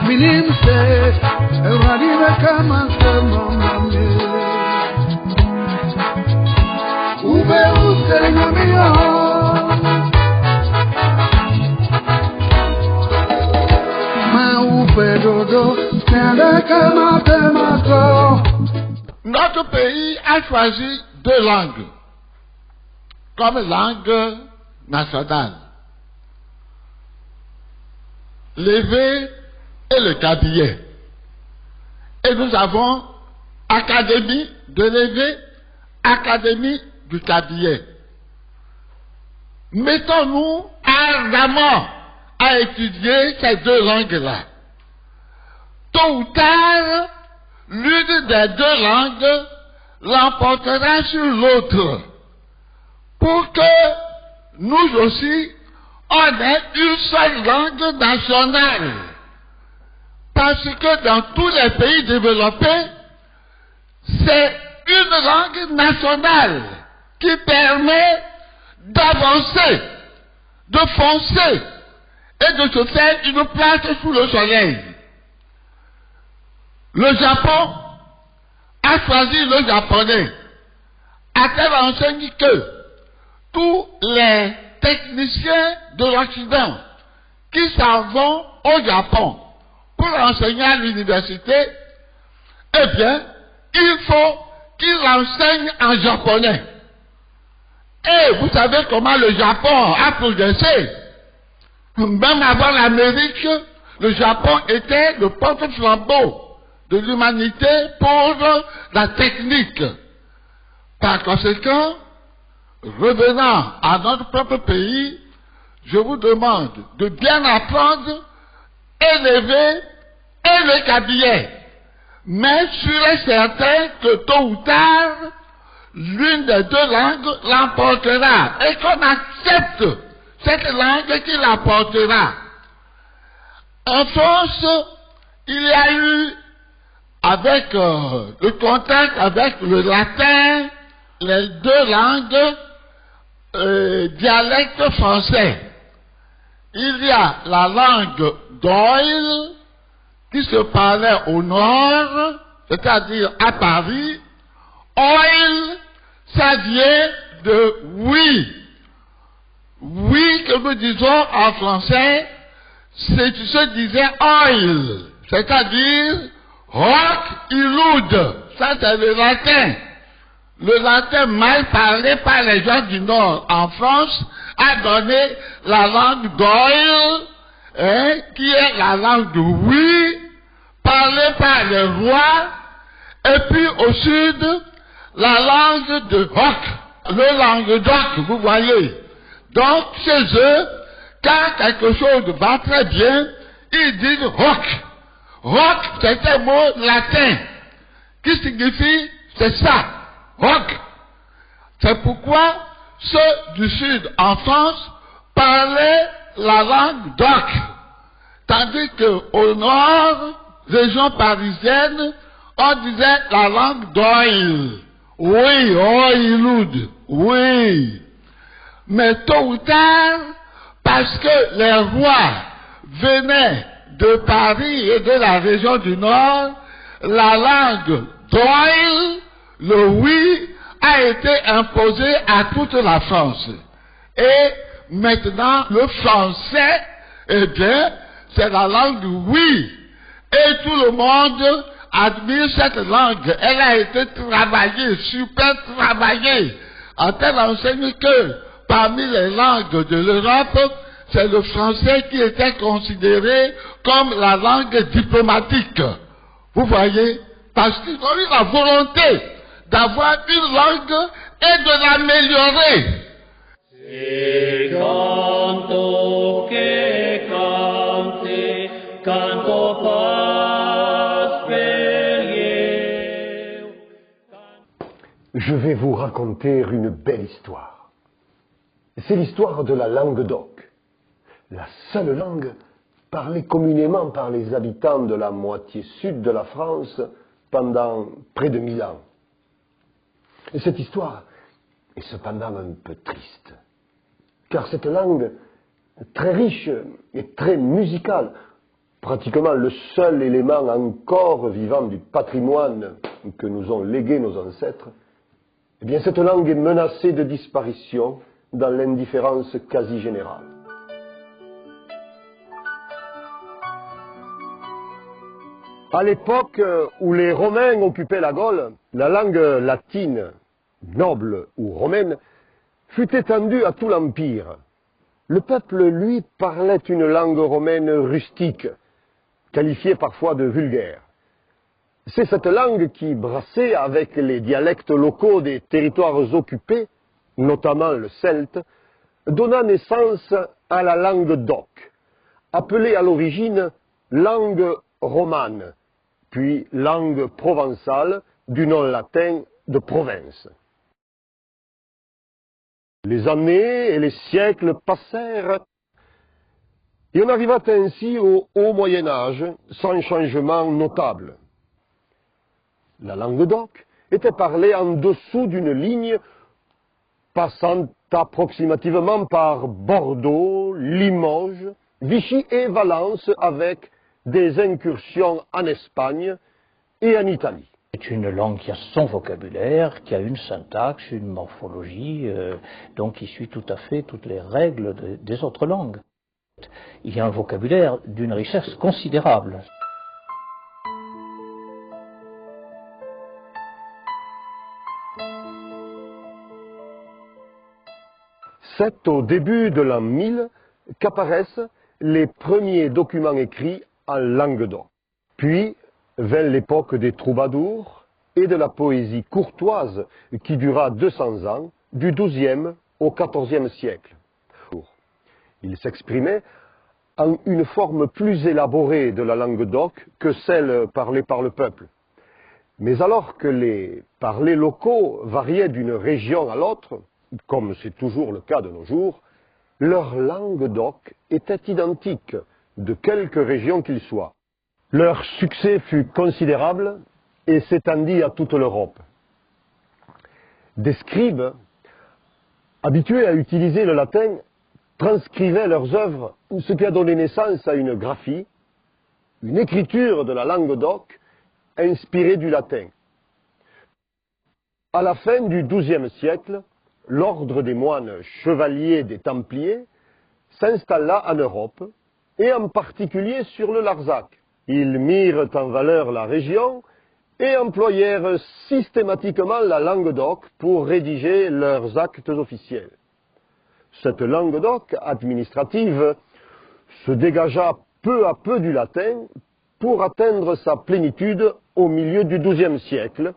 Minimse, Ewarime Kamase Mamame. Ube Use Namio. Ma Ube Dodo, Kende Kamate Mato. Notre pays a choisi deux langues comme langue nationale. L'évé et le kabylie. Et nous avons Académie de l'évé, Académie du kabylie. Mettons-nous ardemment à étudier ces deux langues-là. Tôt ou tard, l'une des deux langues l'emportera sur l'autre, pour que nous aussi, on ait une seule langue nationale. Parce que dans tous les pays développés, c'est une langue nationale qui permet d'avancer, de foncer et de se faire une place sous le soleil. Le Japon a choisi le japonais à telle enseigne que tous les techniciens de l'Occident qui s'en vont au Japon pour enseigner à l'université, eh bien, il faut qu'ils enseignent en japonais. Et vous savez comment le Japon a progressé. Même avant l'Amérique, le Japon était le porte-flambeau de l'humanité pour la technique. Par conséquent, revenant à notre propre pays, je vous demande de bien apprendre et l'évé et le kabylie. Mais sûr et certain que tôt ou tard, l'une des deux langues l'emportera et qu'on accepte cette langue qui l'emportera. En France, il y a eu, avec le contact avec le latin, les deux langues dialectes français. Il y a la langue d'Oil qui se parlait au nord, c'est-à-dire à Paris. Oil, ça vient de oui. Oui que nous disons en français, c'est tu se disait oil, c'est-à-dire rock ilude. Ça c'est le latin. Le latin mal parlé par les gens du Nord en France a donné la langue d'Oil, qui est la langue de oui, parlée par les rois, et puis au sud, la langue de rock, le languedoc, vous voyez. Donc, chez eux, quand quelque chose va très bien, ils disent rock. Rock, c'est un mot latin, qui signifie, c'est ça. Rock. C'est pourquoi ceux du Sud en France parlaient la langue d'oc, tandis qu'au Nord, région parisienne, on disait la langue d'oil. Oui, oiloud, oui. Mais tôt ou tard, parce que les rois venaient de Paris et de la région du Nord, la langue d'oil, le oui, a été imposé à toute la France. Et maintenant, le français, eh bien, c'est la langue du oui. Et tout le monde admire cette langue. Elle a été travaillée, super travaillée, en telle enseigne que parmi les langues de l'Europe, c'est le français qui était considéré comme la langue diplomatique. Vous voyez? Parce qu'ils ont eu la volonté d'avoir une langue et de l'améliorer. Se canto que cante, canto pasperier. Je vais vous raconter une belle histoire. C'est l'histoire de la langue d'oc, la seule langue parlée communément par les habitants de la moitié sud de la France pendant près de 1000 ans. Et cette histoire est cependant un peu triste, car cette langue, très riche et très musicale, pratiquement le seul élément encore vivant du patrimoine que nous ont légué nos ancêtres, eh bien cette langue est menacée de disparition dans l'indifférence quasi générale. À l'époque où les Romains occupaient la Gaule, la langue latine, noble ou romaine, fut étendue à tout l'Empire. Le peuple, lui, parlait une langue romaine rustique, qualifiée parfois de vulgaire. C'est cette langue qui, brassée avec les dialectes locaux des territoires occupés, notamment le celte, donna naissance à la langue d'oc, appelée à l'origine langue romane, puis langue provençale du nom latin de province. Les années et les siècles passèrent et on arriva ainsi au Haut Moyen-Âge sans changement notable. La langue d'oc était parlée en dessous d'une ligne passant approximativement par Bordeaux, Limoges, Vichy et Valence avec des incursions en Espagne et en Italie. C'est une langue qui a son vocabulaire, qui a une syntaxe, une morphologie, donc qui suit tout à fait toutes les règles des autres langues. Il y a un vocabulaire d'une richesse considérable. C'est au début de l'an 1000 qu'apparaissent les premiers documents écrits en langue d'oc. Puis vint l'époque des troubadours et de la poésie courtoise qui dura 200 ans, du XIIe au XIVe siècle. Il s'exprimait en une forme plus élaborée de la langue d'oc que celle parlée par le peuple. Mais alors que les parlers locaux variaient d'une région à l'autre, comme c'est toujours le cas de nos jours, leur langue d'oc était identique, de quelque région qu'ils soient. Leur succès fut considérable et s'étendit à toute l'Europe. Des scribes, habitués à utiliser le latin, transcrivaient leurs œuvres, ce qui a donné naissance à une graphie, une écriture de la langue d'oc inspirée du latin. À la fin du XIIe siècle, l'ordre des moines chevaliers des Templiers s'installa en Europe, et en particulier sur le Larzac. Ils mirent en valeur la région et employèrent systématiquement la langue d'oc pour rédiger leurs actes officiels. Cette langue d'oc administrative se dégagea peu à peu du latin pour atteindre sa plénitude au milieu du XIIe siècle,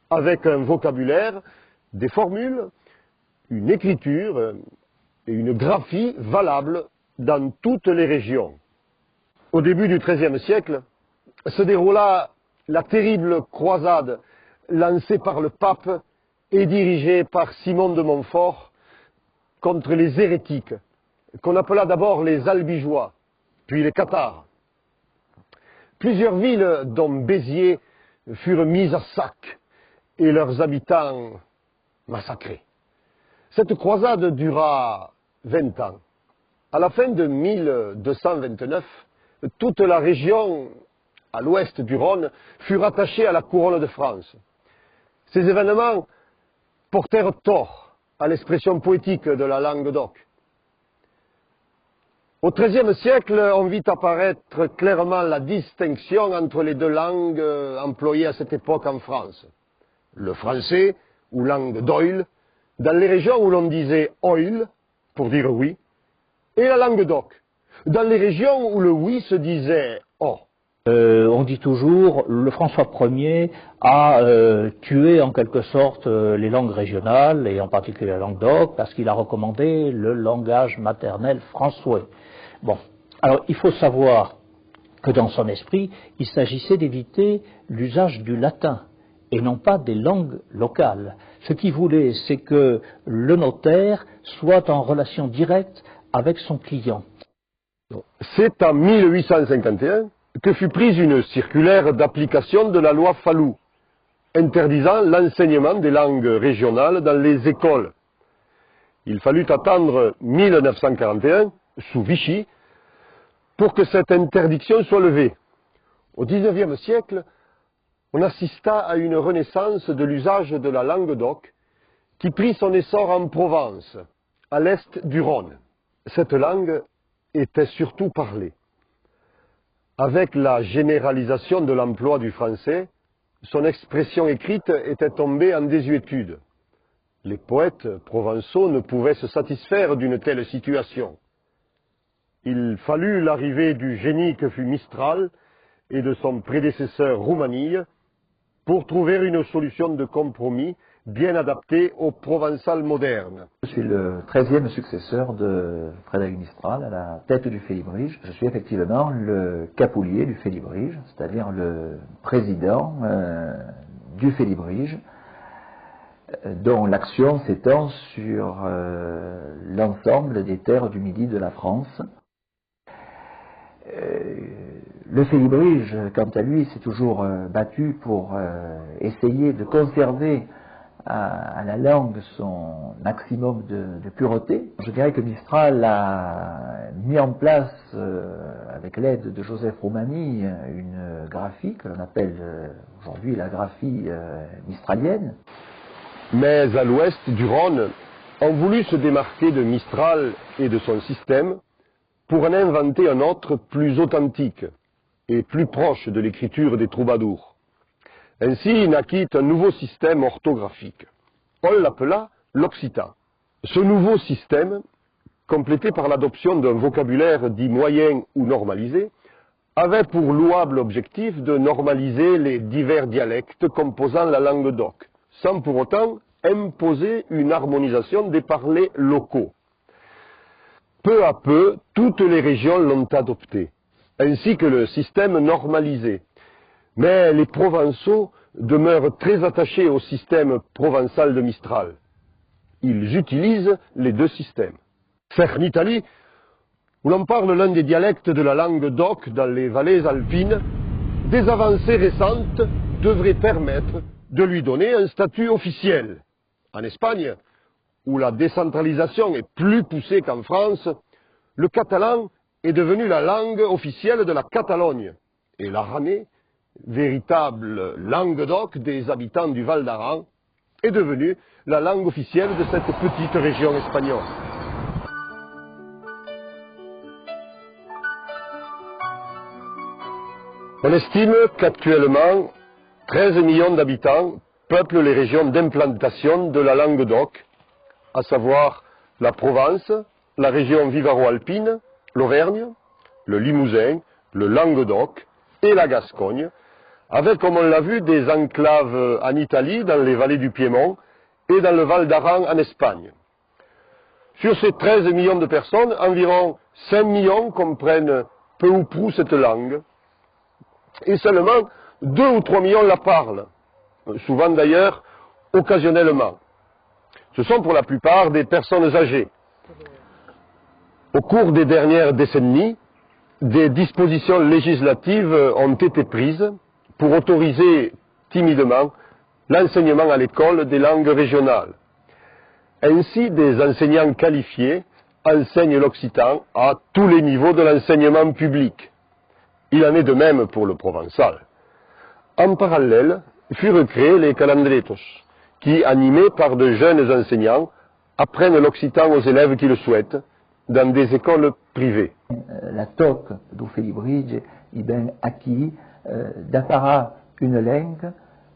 avec un vocabulaire, des formules, une écriture et une graphie valables dans toutes les régions. Au début du XIIIe siècle se déroula la terrible croisade lancée par le pape et dirigée par Simon de Montfort contre les hérétiques, qu'on appela d'abord les Albigeois, puis les Cathares. Plusieurs villes, dont Béziers, furent mises à sac et leurs habitants massacrés. Cette croisade dura 20 ans. À la fin de 1229, toute la région à l'ouest du Rhône fut rattachée à la couronne de France. Ces événements portèrent tort à l'expression poétique de la langue d'oc. Au XIIIe siècle, on vit apparaître clairement la distinction entre les deux langues employées à cette époque en France. Le français, ou langue d'oïl, dans les régions où l'on disait oil, pour dire oui, et la langue d'oc, dans les régions où le oui se disait oh. On dit toujours, le François Ier a tué en quelque sorte les langues régionales, et en particulier la langue d'oc, parce qu'il a recommandé le langage maternel français. Bon, alors il faut savoir que dans son esprit, il s'agissait d'éviter l'usage du latin, et non pas des langues locales. Ce qu'il voulait, c'est que le notaire soit en relation directe avec son client. C'est en 1851 que fut prise une circulaire d'application de la loi Fallou, interdisant l'enseignement des langues régionales dans les écoles. Il fallut attendre 1941, sous Vichy, pour que cette interdiction soit levée. Au XIXe siècle, on assista à une renaissance de l'usage de la langue d'oc qui prit son essor en Provence, à l'est du Rhône. Cette langue était surtout parlée. Avec la généralisation de l'emploi du français, son expression écrite était tombée en désuétude. Les poètes provençaux ne pouvaient se satisfaire d'une telle situation. Il fallut l'arrivée du génie que fut Mistral et de son prédécesseur Roumanille pour trouver une solution de compromis bien adaptée au provençal moderne. Je suis le 13e successeur de Frédéric Mistral à la tête du Félibrige. Je suis effectivement le capoulier du Félibrige, c'est-à-dire le président du Félibrige, dont l'action s'étend sur l'ensemble des terres du Midi de la France. Le Félibrige, quant à lui, s'est toujours battu pour essayer de conserver à la langue son maximum de pureté. Je dirais que Mistral a mis en place, avec l'aide de Joseph Roumanie, une graphie que l'on appelle aujourd'hui la graphie mistralienne. Mais à l'ouest du Rhône, on voulut se démarquer de Mistral et de son système pour en inventer un autre plus authentique et plus proche de l'écriture des troubadours. Ainsi naquit un nouveau système orthographique. On l'appela l'occitan. Ce nouveau système, complété par l'adoption d'un vocabulaire dit moyen ou normalisé, avait pour louable objectif de normaliser les divers dialectes composant la langue d'oc, sans pour autant imposer une harmonisation des parlers locaux. Peu à peu, toutes les régions l'ont adopté, ainsi que le système normalisé. Mais les Provençaux demeurent très attachés au système provençal de Mistral. Ils utilisent les deux systèmes. C'est en Italie, où l'on parle l'un des dialectes de la langue d'oc dans les vallées alpines, des avancées récentes devraient permettre de lui donner un statut officiel. En Espagne, où la décentralisation est plus poussée qu'en France, le catalan est devenu la langue officielle de la Catalogne, et l'aranais, véritable langue d'oc des habitants du Val d'Aran, est devenue la langue officielle de cette petite région espagnole. On estime qu'actuellement, 13 millions d'habitants peuplent les régions d'implantation de la langue d'oc, à savoir la Provence, la région Vivaro-Alpine, l'Auvergne, le Limousin, le Languedoc et la Gascogne, avec, comme on l'a vu, des enclaves en Italie, dans les vallées du Piémont, et dans le Val d'Aran en Espagne. Sur ces 13 millions de personnes, environ 5 millions comprennent peu ou prou cette langue, et seulement 2 ou 3 millions la parlent, souvent d'ailleurs occasionnellement. Ce sont pour la plupart des personnes âgées. Au cours des dernières décennies, des dispositions législatives ont été prises pour autoriser timidement l'enseignement à l'école des langues régionales. Ainsi, des enseignants qualifiés enseignent l'occitan à tous les niveaux de l'enseignement public. Il en est de même pour le provençal. En parallèle, furent créés les calandretos, qui, animés par de jeunes enseignants, apprennent l'occitan aux élèves qui le souhaitent, dans des écoles privées. La toc du Félibrige est bien acquis d'apparat une langue,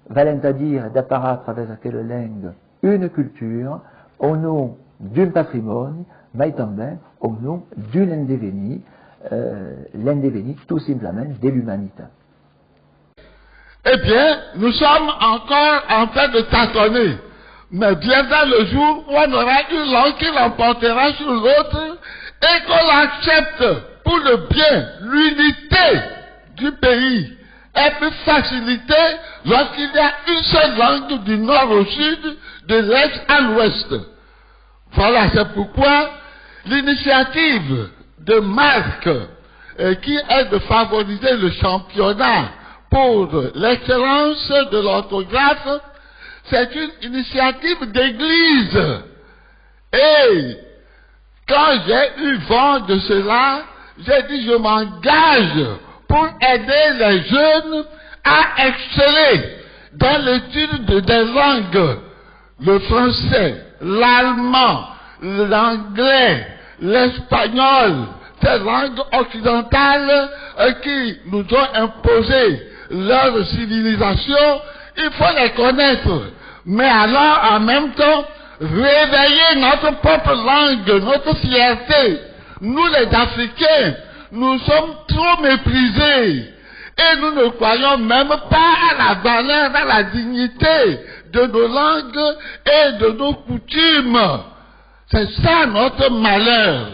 valent à dire d'apparat à travers laquelle langue une culture, au nom d'un patrimoine, mais aussi au nom d'un indéveni, l'indéveni tout simplement de l'humanité. Eh bien, nous sommes encore en train de tâtonner. Mais viendra le jour où on aura une langue qui l'emportera sur l'autre et qu'on l'accepte pour le bien, l'unité du pays est plus facilitée lorsqu'il y a une seule langue du nord au sud, de l'est à l'ouest. Voilà, c'est pourquoi l'initiative de Marc, qui est de favoriser le championnat pour l'excellence de l'orthographe, c'est une initiative d'église. Et quand j'ai eu vent de cela, j'ai dit je m'engage pour aider les jeunes à exceller dans l'étude des langues, le français, l'allemand, l'anglais, l'espagnol, ces langues occidentales qui nous ont imposé leur civilisation, il faut les connaître. Mais alors, en même temps, réveiller notre propre langue, notre fierté. Nous, les Africains, nous sommes trop méprisés. Et nous ne croyons même pas à la valeur, à la dignité de nos langues et de nos coutumes. C'est ça notre malheur.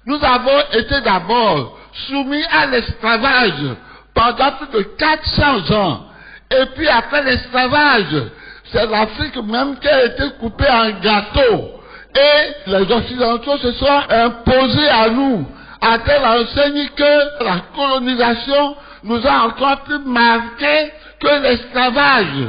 Nous avons été d'abord soumis à l'esclavage pendant plus de 400 ans. Et puis après l'esclavage, c'est l'Afrique même qui a été coupée en gâteaux. Et les Occidentaux se sont imposés à nous, à telle enseigne que la colonisation nous a encore plus marqué que l'esclavage.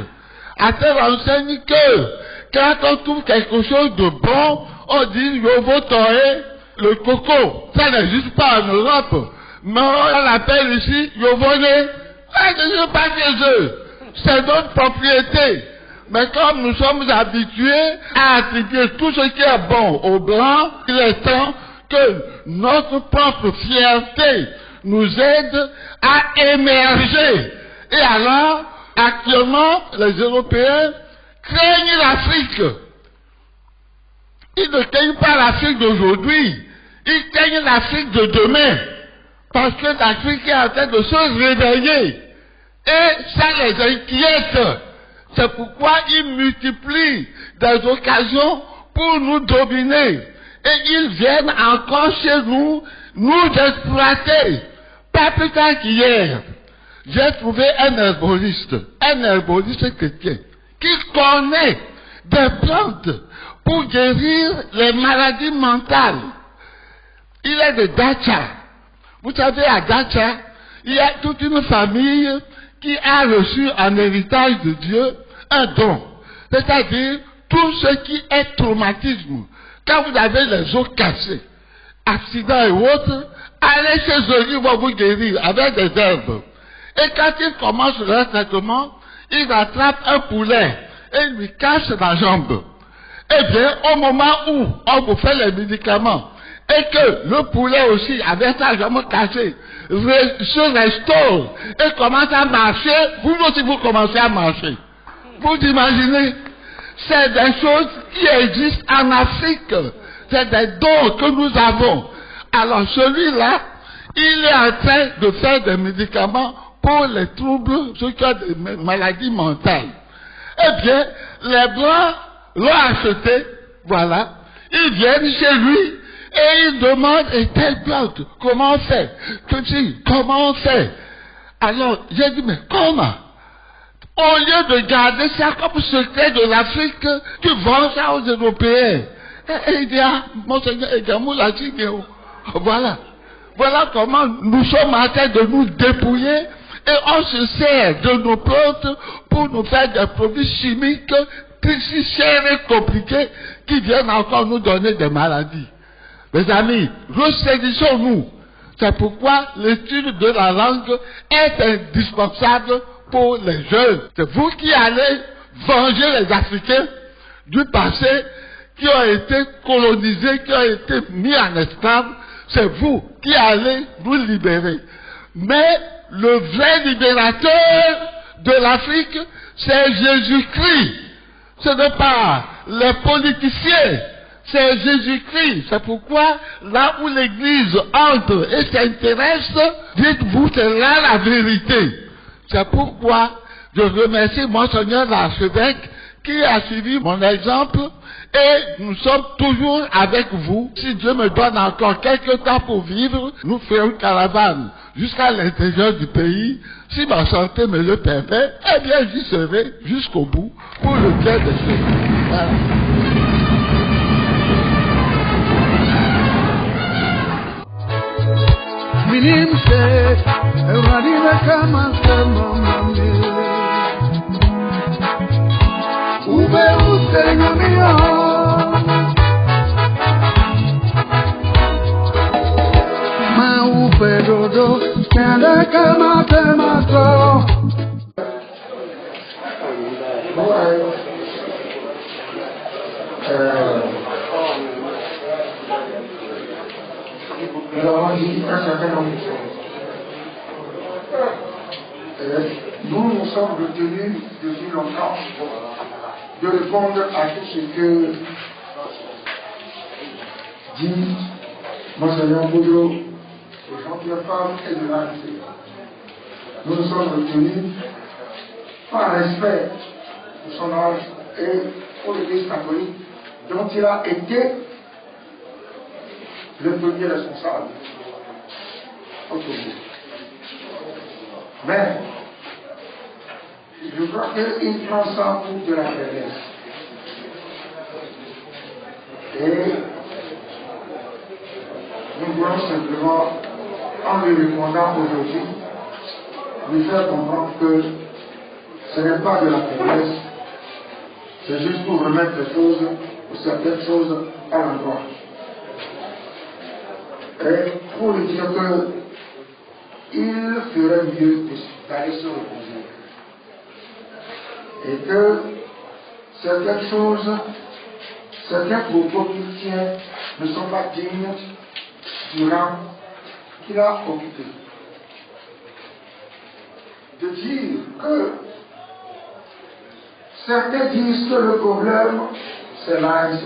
À telle enseigne que, quand on trouve quelque chose de bon, on dit Yovo Toé, le coco. Ça n'existe pas en Europe. Mais on l'appelle ici Yovone. Ça n'existe pas chez eux. C'est notre propriété. Mais comme nous sommes habitués à attribuer tout ce qui est bon aux Blancs, il est temps que notre propre fierté nous aide à émerger. Et alors, actuellement, les Européens craignent l'Afrique. Ils ne craignent pas l'Afrique d'aujourd'hui, ils craignent l'Afrique de demain. Parce que l'Afrique est en train de se réveiller. Et ça les inquiète. C'est pourquoi ils multiplient des occasions pour nous dominer. Et ils viennent encore chez nous, nous exploiter. Pas plus tard qu'hier, j'ai trouvé un herboriste chrétien, qui connaît des plantes pour guérir les maladies mentales. Il est de Dacha. Vous savez, à Dacha, il y a toute une famille qui a reçu en héritage de Dieu un don. C'est-à-dire, tout ce qui est traumatisme. Quand vous avez les os cassés, accidents et autres, allez chez eux, ils vont vous guérir avec des herbes. Et quand ils commencent leur traitement, ils attrapent un poulet et ils lui cassent la jambe. Eh bien, au moment où on vous fait les médicaments, et que le poulet aussi, avec sa jambe cassée, se restaure et commence à marcher, vous aussi vous commencez à marcher. Vous imaginez? C'est des choses qui existent en Afrique. C'est des dons que nous avons. Alors celui-là, il est en train de faire des médicaments pour les troubles, ceux qui ont des maladies mentales. Eh bien, les Blancs l'ont acheté, voilà. Ils viennent chez lui et ils demandent, et telle plante, comment on fait? Comment on fait? Alors, j'ai dit, mais comment? Au lieu de garder ça comme secret de l'Afrique, tu vends ça aux Européens. Et il dit, ah, Monseigneur Edgamou l'a dit, voilà. Voilà comment nous sommes en train de nous dépouiller et on se sert de nos plantes pour nous faire des produits chimiques si chers et compliqués qui viennent encore nous donner des maladies. Mes amis, ressaisissons-nous. C'est pourquoi l'étude de la langue est indispensable pour les jeunes. C'est vous qui allez venger les Africains du passé qui ont été colonisés, qui ont été mis en esclaves. C'est vous qui allez nous libérer. Mais le vrai libérateur de l'Afrique, c'est Jésus-Christ. Ce n'est pas les politiciens, c'est Jésus-Christ. C'est pourquoi, là où l'Église entre et s'intéresse, dites-vous, c'est là la vérité. C'est pourquoi je remercie Monseigneur l'archevêque qui a suivi mon exemple et nous sommes toujours avec vous. Si Dieu me donne encore quelques temps pour vivre, nous ferons une caravane jusqu'à l'intérieur du pays. Si ma santé me le permet, eh bien j'y serai jusqu'au bout pour le bien des choses. Voilà. Milimse, Eradina kama sema mami. Ube usenga mio. Ma ube Nous avons dit un certain nombre de choses. Nous sommes retenus depuis longtemps de répondre à tout ce que dit Monseigneur Boudreau, et Jean-Pierre Favre et de l'ANC. Nous nous sommes retenus par respect pour son âge et pour l'Église catholique dont il a été le premier responsable au Togo. Mais je crois qu'il prend ça pour de la faiblesse. Et nous voulons simplement, en lui répondant aujourd'hui, lui faire comprendre que ce n'est pas de la faiblesse, c'est juste pour remettre les choses, ou certaines choses, à l'endroit. Et pour lui dire qu'il ferait mieux d'aller se reposer. Et que certaines choses, certains propos qu'il tient ne sont pas dignes du rang qu'il a occupé. De dire que certains disent que le problème, c'est l'ANC.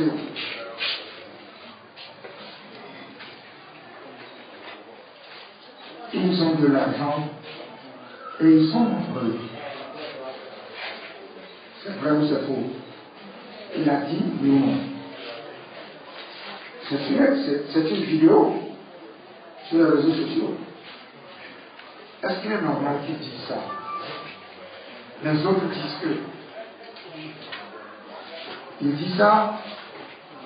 Ils ont de l'argent et ils sont nombreux. C'est vrai ou c'est faux? Il a dit non. C'est une vidéo sur les réseaux sociaux. Est-ce qu'il est normal qu'il dise ça? Les autres disent que. Il dit ça.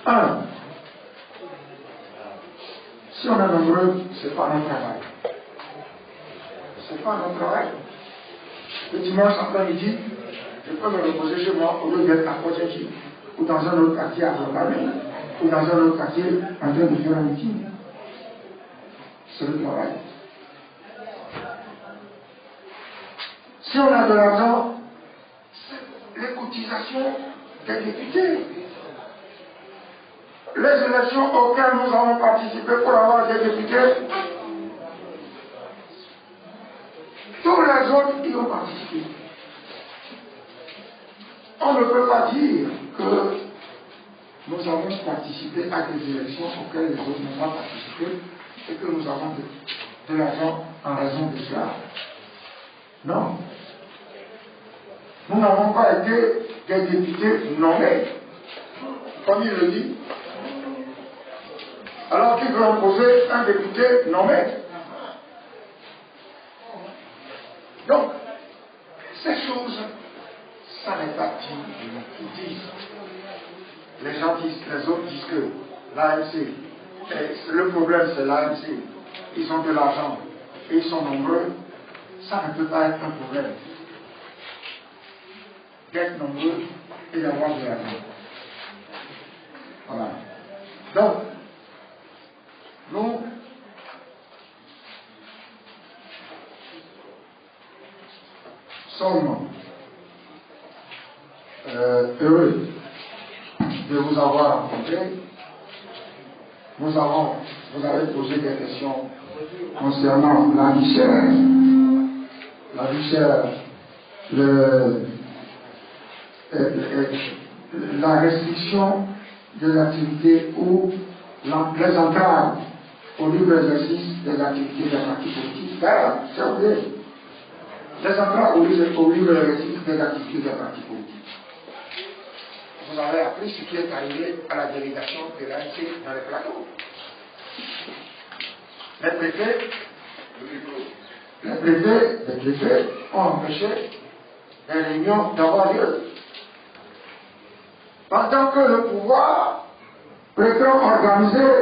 Un, si on est nombreux, ce n'est pas notre travail. Ce n'est pas notre travail. Le dimanche après-midi, je peux me reposer chez moi au lieu d'être à Poitiers ou dans un autre quartier à Bretagne ou dans un autre quartier en train de faire un meeting. C'est le travail. Si on a de l'argent, c'est les cotisations des députés. Les élections auxquelles nous avons participé pour avoir des députés, tous les autres y ont participé. On ne peut pas dire que nous avons participé à des élections auxquelles les autres n'ont pas participé et que nous avons de l'argent en raison de cela. Non. Nous n'avons pas été des députés nommés, comme il le dit, alors qu'il veut imposer un député nommé. Donc, ces choses, ça n'est pas dit, ils disent. Les gens disent, les autres disent que l'ANC, le problème c'est l'ANC, ils ont de l'argent et ils sont nombreux, ça ne peut pas être un problème. D'être nombreux et d'avoir de l'argent. Voilà. Donc, nous sommes heureux de vous avoir rencontré. Vous avez posé des questions concernant la vie chère. La vie chère, la restriction des activités ou les entraves au libre exercice des activités des partis politiques. C'est vrai. Les entraves au libre exercice des activités des partis politiques. Vous avez appris ce qui est arrivé à la délégation de l'ANC dans les plateaux. Les préfets ont empêché les réunions d'avoir lieu. Pendant que le pouvoir prétend organiser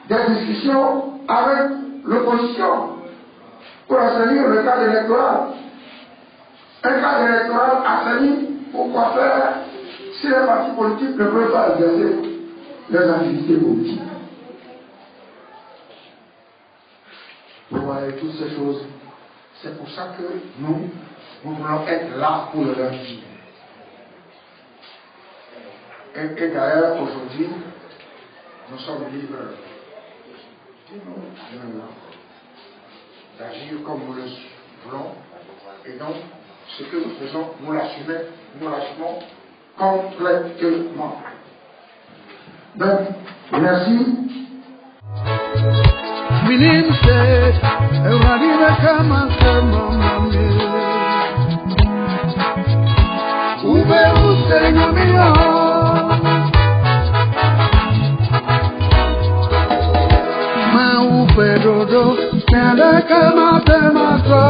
des discussions avec l'opposition pour assainir le cadre électoral. Un cadre électoral assaini, pourquoi faire si les partis politiques ne peuvent pas exercer les activités politiques? Vous voyez, toutes ces choses, C'est pour ça que nous voulons être là pour leur dire. Et d'ailleurs, aujourd'hui, nous sommes libres d'agir comme nous le voulons. Et donc, ce que nous faisons, nous l'assumons complètement. Donc, merci. Milimse, Euradina kama sema mami. Ube usenyamia. Ma ube dodo, kende kama sema so.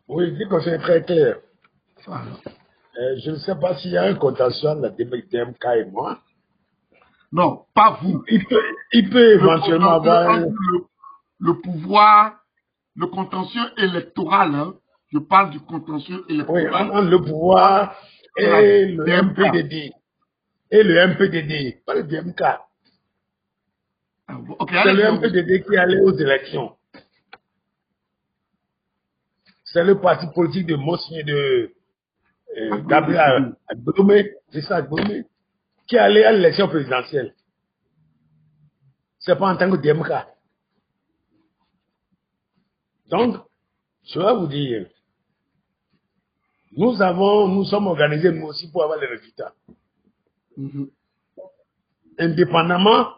Oui, dit que c'est très clair. Je ne sais pas s'il y a un contentieux entre la DMK et moi. Non, pas vous. Il peut éventuellement avoir le pouvoir, le contentieux électoral. Hein. Je parle du contentieux oui, électoral. entre le pouvoir et le MPDD. Et le MPDD, pas le DMK. Okay, c'est le MPDD qui est allé aux élections. C'est le parti politique de Monsignor de Gabriel Agbomé, c'est ça Agbomé, qui est allé à l'élection présidentielle. C'est pas en tant que DMK. Donc, je vais vous dire, nous sommes organisés nous aussi pour avoir les résultats. Indépendamment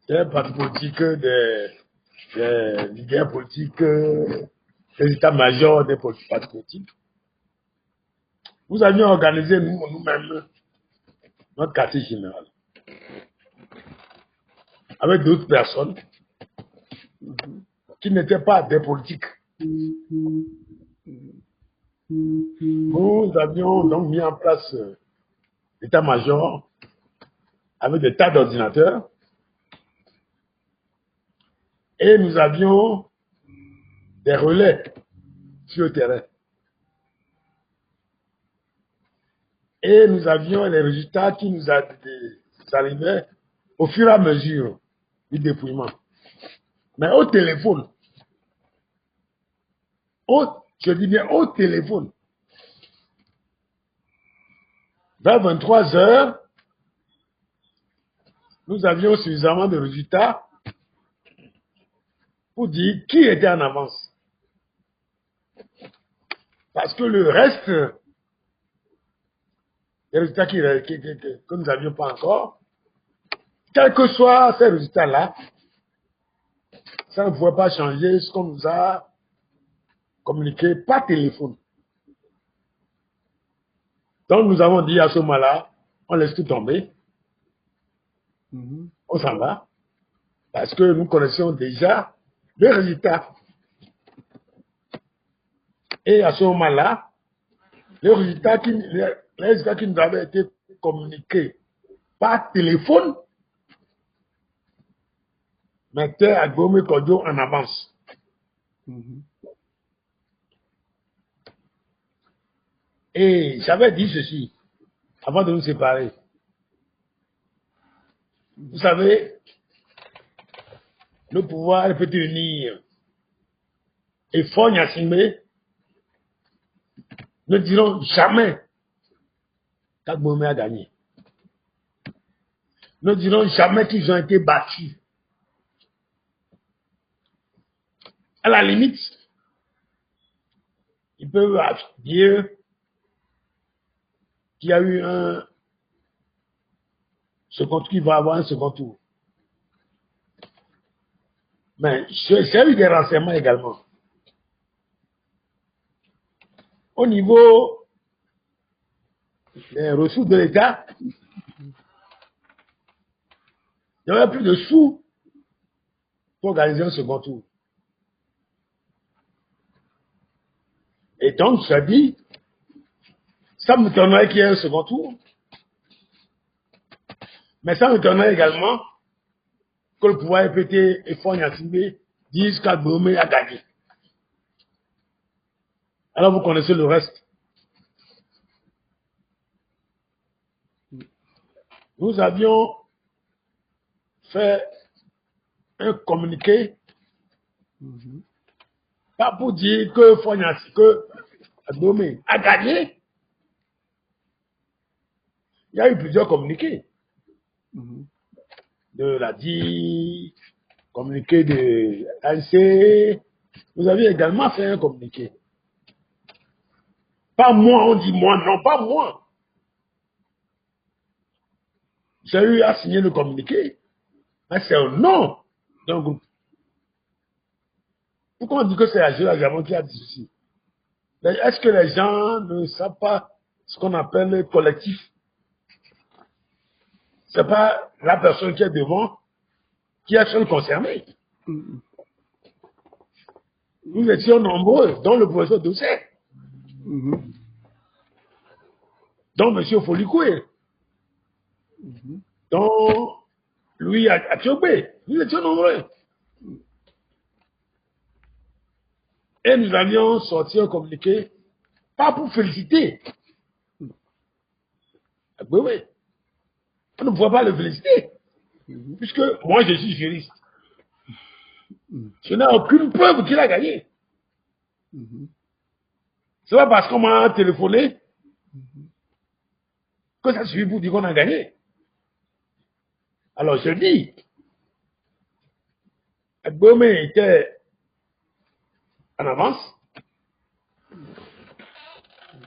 des partis politiques, des leaders politiques, des états-majors des partis politiques, nous avions organisé nous-mêmes notre quartier général avec d'autres personnes qui n'étaient pas des politiques. Nous avions donc mis en place l'état-major avec des tas d'ordinateurs et nous avions des relais sur le terrain. Et nous avions les résultats qui nous arrivaient au fur et à mesure du dépouillement. Mais au téléphone, je dis bien au téléphone, vers 23 heures, nous avions suffisamment de résultats pour dire qui était en avance. Parce que le reste des résultats que nous n'avions pas encore, quels que soient ces résultats-là, ça ne pouvait pas changer ce qu'on nous a communiqué par téléphone. Donc nous avons dit à ce moment-là, on laisse tout tomber, on s'en va, parce que nous connaissions déjà les résultats. Et à ce moment-là, les résultats qui nous avaient été communiqués par téléphone mettaient Agbomé Kodjo en avance. Et j'avais dit ceci, avant de nous séparer. Vous savez, le pouvoir peut unir. Et Faure Gnassingbé ne diront jamais qu'Agbomé a gagné. Ne diront jamais qu'ils ont été battus. À la limite, ils peuvent dire qu'il y a eu un second tour, qu'il va avoir un second tour. Mais j'ai eu des renseignements également. Au niveau des ressources de l'État, il n'y avait plus de sous pour organiser un second tour. Et donc, je dis, ça me donnerait qu'il y ait un second tour, mais ça me donnerait également que le pouvoir EPT et Faure Gnassingbé disent qu'Agbomé a gagné. Alors vous connaissez le reste. Nous avions fait un communiqué Pas pour dire que Fognassi, que Agbomé a gagné. Il y a eu plusieurs communiqués. De la DI, communiqué de l'ANC. Vous avez également fait un communiqué. Pas moi, on dit moi, non, pas moi. J'ai eu à signer le communiqué. Mais c'est un nom d'un groupe. Pourquoi on dit que c'est la Jamon qui a dit ceci? Est-ce que les gens ne savent pas ce qu'on appelle le collectif? C'est pas la personne qui est devant qui est seule concernée. Nous étions nombreux, dont le professeur Doucet, dont M. Folikoué, dont Louis Atiobé. Nous étions nombreux. Et nous avions sorti un communiqué, pas pour féliciter. Oui, oui. On ne pouvait pas le féliciter. Puisque moi, je suis juriste. Je n'ai aucune preuve qu'il a gagné. C'est pas parce qu'on m'a téléphoné que ça suffit pour dire qu'on a gagné. Alors, je dis, Agbomé était en avance,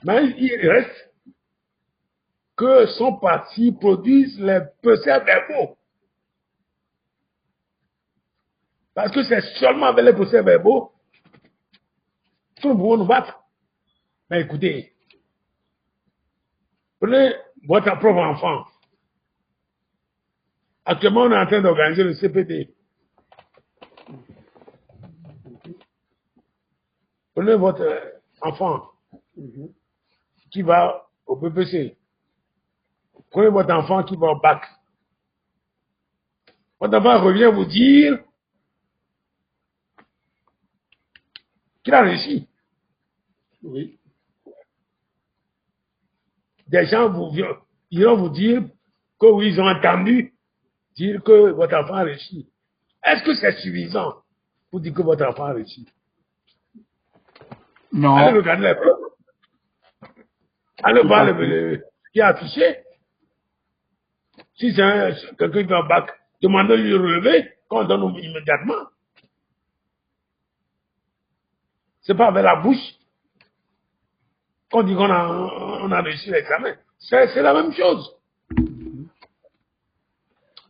mais il reste que son parti produise les procès-verbaux. Parce que c'est seulement avec les procès-verbaux que nous pouvons nous battre. Mais écoutez, prenez votre propre enfant. Actuellement, on est en train d'organiser le CPD. Prenez votre enfant qui va au PPC. Prenez votre enfant qui va au bac. Votre enfant revient vous dire qu'il a réussi. Oui. Des gens iront vous dire que oui, ils ont entendu dire que votre enfant a réussi. Est-ce que c'est suffisant pour dire que votre enfant a réussi? Non. Allez regarder les preuves. Allez voir ce qui est affiché. Si c'est quelqu'un qui va au bac, demandez-lui de relever, qu'on donne immédiatement. C'est pas avec la bouche qu'on dit qu'on a réussi l'examen. C'est la même chose.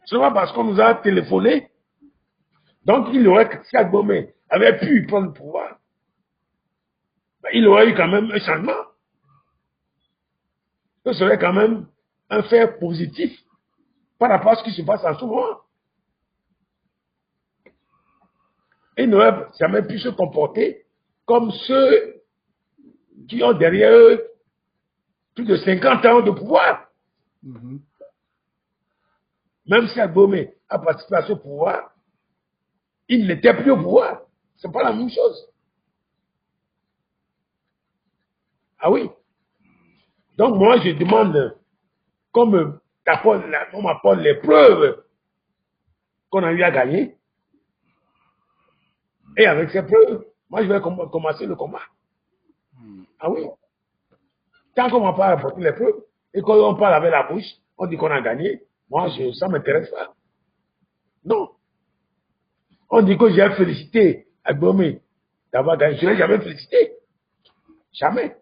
C'est pas parce qu'on nous a téléphoné. Donc, il aurait, si Agbomé avait pu prendre le pouvoir, ben, il aurait eu quand même un changement. Ce serait quand même un fait positif par rapport à ce qui se passe en ce moment. Il n'aurait jamais pu se comporter comme ceux qui ont derrière eux plus de 50 ans de pouvoir. Même si Agbomé a participé à ce pouvoir, il n'était plus au pouvoir. C'est pas la même chose. Ah oui. Donc moi, je demande, comme on m'apporte les preuves qu'on a eu à gagner, et avec ces preuves, moi je vais commencer le combat. Ah oui. Tant qu'on m'a pas apporté les preuves, et qu'on parle avec la bouche, on dit qu'on a gagné, moi ça ne m'intéresse pas. Non. On dit que j'ai félicité Agbomé d'avoir gagné. Je ne l'ai jamais félicité. Jamais.